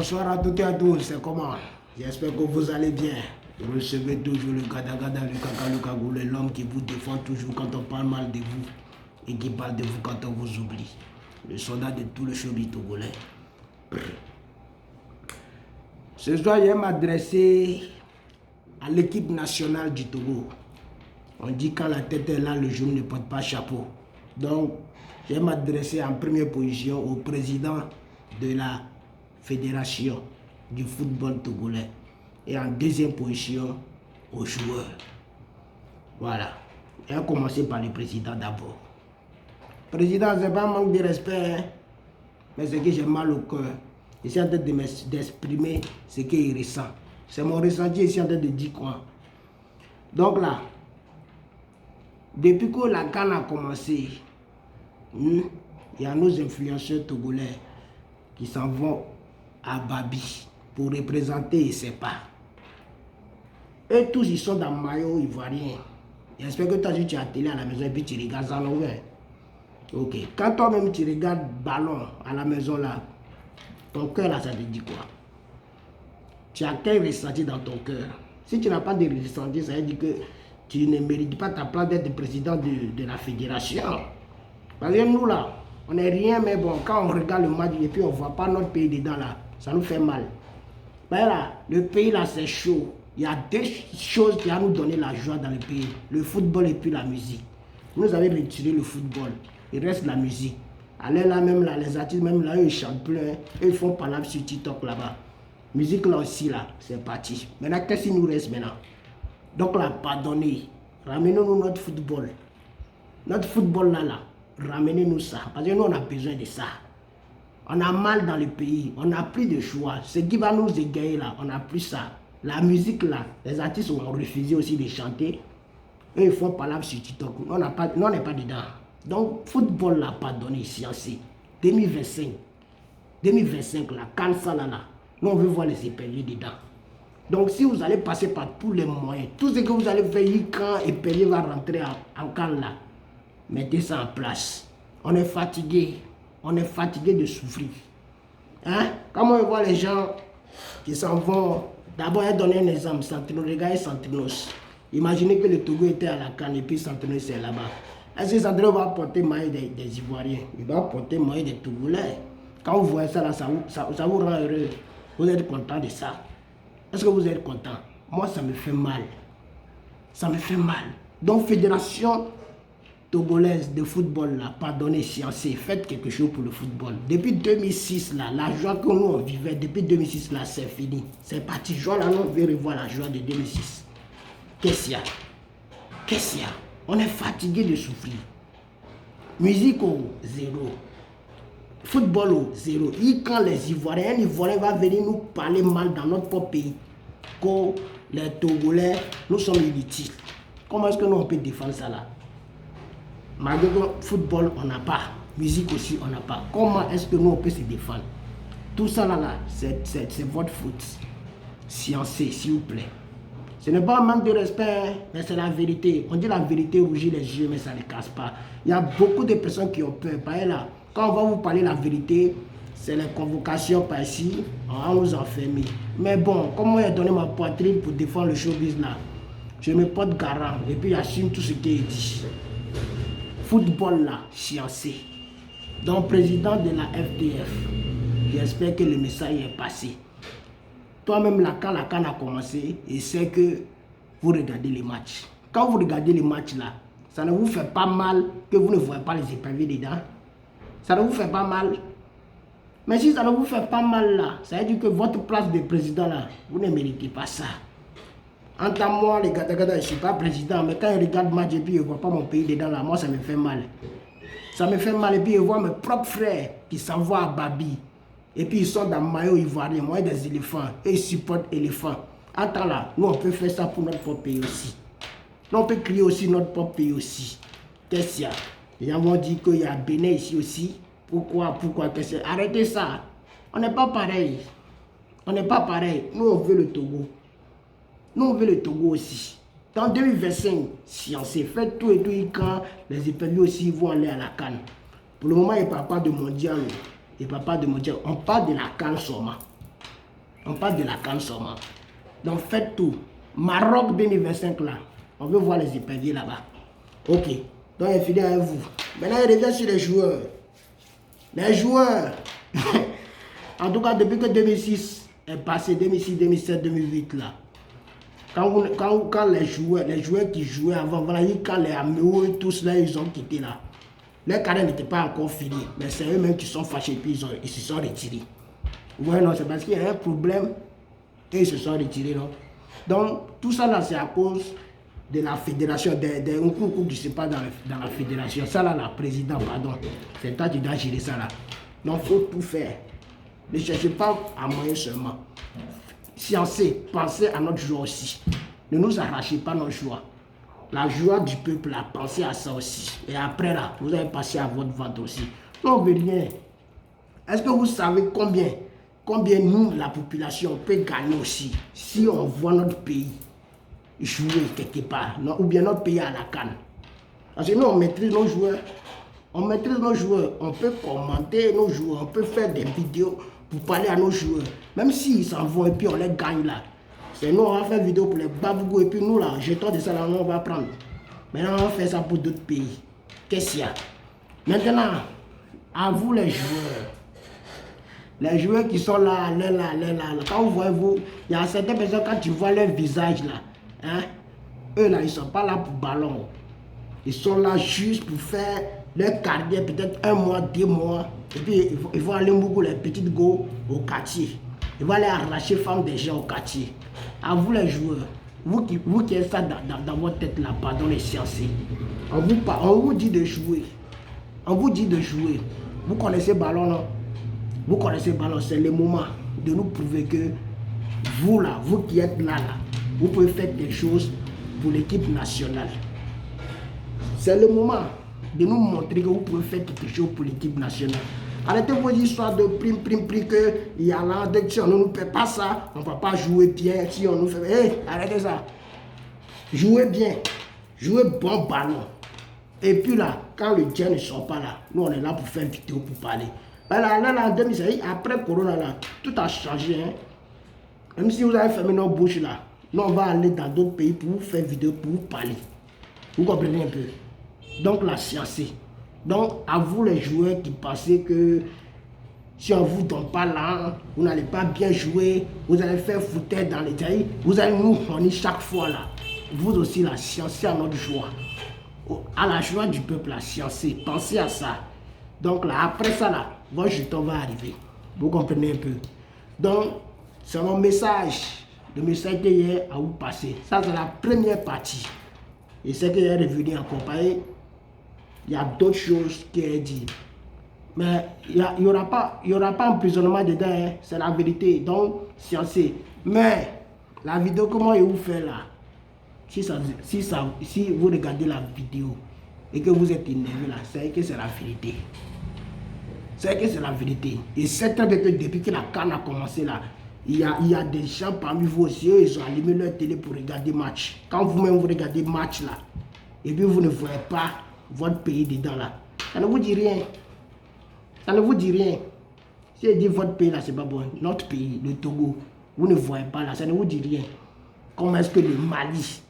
Bonsoir à toutes et à tous, c'est comment? J'espère que vous allez bien. Vous recevez toujours le gada-gada, le caca, le cagoule, l'homme qui vous défend toujours quand on parle mal de vous et qui parle de vous quand on vous oublie. Le soldat de tout le showbiz togolais. Ce soir, je vais m'adresser à l'équipe nationale du Togo. On dit quand la tête est là, le genou ne porte pas chapeau. Donc, je vais m'adresser en première position au président de la fédération du football togolais et en deuxième position aux joueurs. Voilà. Je vais commencer par le président d'abord. Président, ce n'est pas un manque de respect, hein, mais c'est que j'ai mal au cœur. Je suis en train d'exprimer ce qu'il ressent. C'est mon ressenti, je suis en train de dire quoi. Donc là, depuis que la CAN a commencé, il y a nos influenceurs togolais qui s'en vont à Babi pour représenter SEPA. Eux tous, ils sont dans le maillot ivoirien. J'espère que toi, tu es à la télé à la maison et puis tu regardes ça l'envers. Ok. Quand toi-même tu regardes ballon à la maison là, ton cœur là, ça te dit quoi? Tu as quel ressenti dans ton cœur? Si tu n'as pas de ressenti, ça veut dire que tu ne mérites pas ta place d'être président de la fédération. Parce que nous là, on n'est rien, mais bon, quand on regarde le match et puis on ne voit pas notre pays dedans là, ça nous fait mal. Ben là, le pays là c'est chaud. Il y a deux choses qui vont nous donner la joie dans le pays. Le football et puis la musique. Nous avons retiré le football. Il reste la musique. Allez là même là, les artistes même là, eux, ils chantent plein. Hein. Ils font parler sur TikTok là-bas. Musique là aussi là, c'est parti. Maintenant, qu'est-ce qu'il nous reste maintenant? Donc là, pardonnez. Ramenez-nous notre football. Notre football là. Ramenez-nous ça. Parce que nous, on a besoin de ça. On a mal dans le pays. On n'a plus de choix. Ce qui va nous égayer là, on n'a plus ça. La musique là, les artistes ont refusé aussi de chanter. Eux, ils font parler sur TikTok. Nous, on n'est pas dedans. Donc, football là, pardonnez, sciences. 2025. 2025 là, quand ça là. Nous, on veut voir les épeliers dedans. Donc, si vous allez passer par tous les moyens, tout ce que vous allez faire quand Épelier va rentrer en camp là, mettez ça en place. On est fatigué. On est fatigué de souffrir. Hein? Quand on voit les gens qui s'en vont, d'abord, je vais donner un exemple. Santinos, regardez Santinos. Imaginez que le Togo était à la CAN et puis Santinos est là-bas. Est-ce que Santinos va porter maillot des Ivoiriens? Il va porter maillot des Togolais. Quand vous voyez ça, là, ça vous rend heureux. Vous êtes content de ça. Est-ce que vous êtes content? Moi, ça me fait mal. Ça me fait mal. Donc, fédération togolaise de football, là, pardonnez, sciencez, faites quelque chose pour le football. Depuis 2006, là, la joie que nous on vivait, depuis 2006, là, c'est fini. C'est parti. Joie, là, on veut revoir la joie de 2006. Qu'est-ce qu'il y a? Qu'est-ce qu'il y a? On est fatigué de souffrir. Musique au zéro. Football au zéro. Et quand les Ivoiriens, un Ivoirien va venir nous parler mal dans notre propre pays, que les Togolais, nous sommes inutiles. Comment est-ce que nous on peut défendre ça là? Malgré que football, on n'a pas. Musique aussi, on n'a pas. Comment est-ce que nous, on peut se défendre? Tout ça là, c'est votre faute. Sciencez, s'il vous plaît. Ce n'est pas un manque de respect, mais c'est la vérité. On dit la vérité rougit les yeux, mais ça ne casse pas. Il y a beaucoup de personnes qui ont peur. Par là, quand on va vous parler la vérité, c'est les convocations par ici, on va nous enfermer. Mais bon, comme moi j'ai donné ma poitrine pour défendre le showbiz là, je me porte garant et puis j'assume tout ce qui est dit. Football là, sciencé. Donc, président de la FDF, j'espère que le message est passé. Toi-même, là, quand la CAN a commencé, et c'est que vous regardez les matchs. Quand vous regardez les matchs là, ça ne vous fait pas mal que vous ne voyez pas les éperviers dedans. Ça ne vous fait pas mal. Mais si ça ne vous fait pas mal là, ça veut dire que votre place de président là, vous ne méritez pas ça. Entre moi, les gars, je ne suis pas président, mais quand je regarde le match et puis je ne vois pas mon pays dedans là, moi ça me fait mal. Ça me fait mal et puis je vois mes propres frères qui s'en vont à Babi. Et puis ils sont dans le maillot ivoirien, moi des éléphants, et ils supportent éléphants. Attends là, nous on peut faire ça pour notre propre pays aussi. Nous on peut crier aussi notre propre pays aussi. Qu'est-ce qu'il y a? Les gens vont dire qu'il y a Bénin ici aussi. Pourquoi, qu'est-ce que c'est? Arrêtez ça. On n'est pas pareil. On n'est pas pareil. Nous on veut le Togo. Nous, on veut le Togo aussi. Dans 2025, si on s'est fait tout et tout, quand les épeliers aussi vont aller à la CAN. Pour le moment, il ne parle pas de mondial. Il ne parle pas de mondial. On parle de la CAN seulement. On parle de la CAN seulement. Donc faites tout. Maroc 2025 là. On veut voir les éperviers là-bas. Ok. Donc il est fidèle avec vous. Maintenant il revient sur les joueurs. Les joueurs. En tout cas depuis que 2006 est passé, 2006, 2007, 2008 là. Quand les joueurs qui jouaient avant, voilà, quand les Améo et tous là, ils ont quitté là. Leur carrière n'était pas encore finie. Mais c'est eux-mêmes qui sont fâchés et puis ils se sont retirés. Ouais, non, c'est parce qu'il y a un problème et ils se sont retirés. Non? Donc, tout ça là, c'est à cause de la fédération, des coups qui se passe dans la fédération. Ça là, la présidente, pardon. C'est toi qui dois gérer ça là. Donc, il faut tout faire. Ne cherchez pas à moyen seulement. Sciencez, pensez à notre joie aussi. Ne nous arrachez pas notre joie. La joie du peuple, là, pensez à ça aussi. Et après là, vous allez passer à votre vente aussi. Non, on veut rien. Est-ce que vous savez combien nous, la population, peut gagner aussi si on voit notre pays jouer quelque part, non, ou bien notre pays à la canne? Parce que nous, on maîtrise nos joueurs. On maîtrise nos joueurs. On peut commenter nos joueurs. On peut faire des vidéos pour parler à nos joueurs. Même s'ils s'en vont et puis on les gagne là. C'est nous, on va faire une vidéo pour les babougous et puis nous là, jetons de ça là, on va prendre. Maintenant, on va faire ça pour d'autres pays. Qu'est-ce qu'il y a? Maintenant, à vous les joueurs. Les joueurs qui sont là, quand vous voyez vous, il y a certaines personnes, quand tu vois leur visage là, hein, eux là, ils ne sont pas là pour ballon. Ils sont là juste pour faire leur carrière, peut-être 1 mois, 2 mois. Et puis ils vont aller mouiller les petites go au quartier. Ils vont aller arracher les femmes des gens au quartier. À vous les joueurs, vous qui êtes ça dans votre tête là, pardon les scienciers. On vous dit de jouer. On vous dit de jouer. Vous connaissez le ballon, non? Vous connaissez le ballon, c'est le moment de nous prouver que vous là, vous qui êtes là, vous pouvez faire des choses pour l'équipe nationale. C'est le moment de nous montrer que vous pouvez faire quelque chose pour l'équipe nationale. Arrêtez vos histoires de prime, que il y a là, si on ne nous fait pas ça, on ne va pas jouer bien, si on nous fait... Hey, arrêtez ça. Jouez bien, jouez bon ballon. Et puis là, quand les gens ne sont pas là, nous on est là pour faire une vidéo, pour parler. Là, en 2016, après Corona, là, tout a changé. Hein. Même si vous avez fermé nos bouches là, nous on va aller dans d'autres pays pour vous faire une vidéo, pour vous parler. Vous comprenez un peu? Donc la science. Donc à vous les joueurs qui pensez que si on ne vous donne pas là, vous n'allez pas bien jouer, vous allez faire foutre dans les tailles, vous allez nous honner chaque fois là. Vous aussi la science à notre joie. À la joie du peuple, la science. Pensez à ça. Donc là, après ça là, votre jeton va arriver. Vous comprenez un peu? Donc, c'est mon message. Le message que j'ai à vous passer. Ça, c'est la première partie. Et c'est que j'ai revenu en compagnie. Il y a d'autres choses qui est dit. Mais il n'y aura pas emprisonnement dedans. Hein. C'est la vérité. Donc, sciencé. Mais, la vidéo, comment je vous fais là? Si vous regardez la vidéo et que vous êtes énervé là, c'est que c'est la vérité. C'est que c'est la vérité. Et c'est très bien que depuis que la CAN a commencé là, il y a des gens parmi vous aussi, eux, ils ont allumé leur télé pour regarder match. Quand vous-même vous regardez match là, et puis vous ne voyez pas votre pays dedans là, ça ne vous dit rien. Ça ne vous dit rien. Si je dis votre pays là, c'est pas bon. Notre pays, le Togo, vous ne voyez pas là, ça ne vous dit rien. Comment est-ce que le Mali,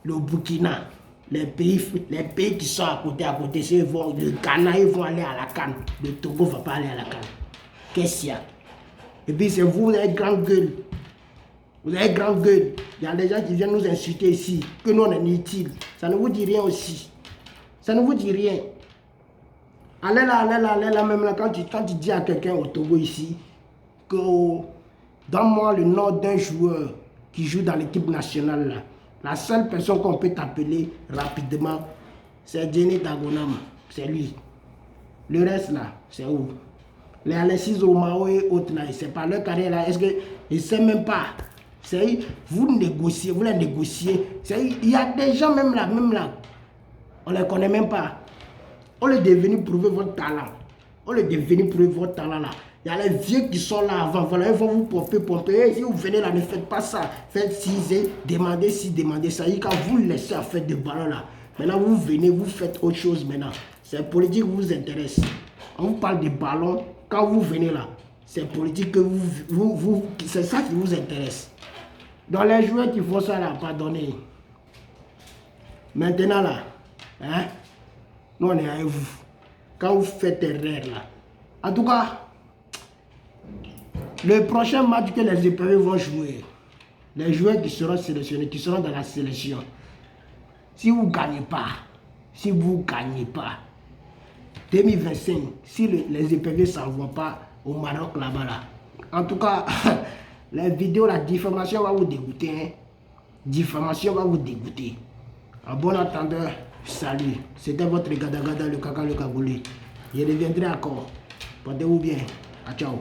le Burkina, les pays qui sont à côté, le Ghana, ils vont aller à la CAN. Le Togo ne va pas aller à la CAN. Qu'est-ce qu'il y a? Et puis c'est vous, vous avez grande gueule. Vous avez grande gueule. Il y a des gens qui viennent nous insulter ici, que nous on est inutiles. Ça ne vous dit rien aussi. Ça ne vous dit rien. Allez là, même là, quand tu dis à quelqu'un au Togo ici, que donne-moi le nom d'un joueur qui joue dans l'équipe nationale là. La seule personne qu'on peut t'appeler rapidement, c'est Jenny Dagonama. C'est lui. Le reste là, c'est où? Les Alexis Omao et autres là, c'est pas leur carrière là. Est-ce que ils ne savent même pas? Vous négociez, vous les négociez. Il y a des gens même là, on ne les connaît même pas. On les devenu prouver votre talent. On les devenu prouver votre talent là. Il y a les vieux qui sont là avant, voilà, ils vont vous pomper. Et si vous venez là, ne faites pas ça. Faites ci, demandez ci, demandez ça. Et quand vous laissez à faire des ballons là, maintenant vous venez, vous faites autre chose maintenant. C'est politique qui vous intéresse. On vous parle des ballons, quand vous venez là, c'est politique que c'est ça qui vous intéresse. Dans les joueurs qui font ça là, pardonnez. Maintenant là, hein, nous on est avec vous. Quand vous faites erreur là. En tout cas, le prochain match que les épreuves vont jouer, les joueurs qui seront sélectionnés, qui seront dans la sélection, si vous ne gagnez pas, 2025, si les épreuves ne s'envoient pas au Maroc là-bas là, en tout cas, les vidéos, la diffamation va vous dégoûter. Hein? Diffamation va vous dégoûter. En bon attendant, salut. C'était votre Gada Gada, le Kaka, le Kagoulé. Je reviendrai encore. Portez-vous bien. Ciao.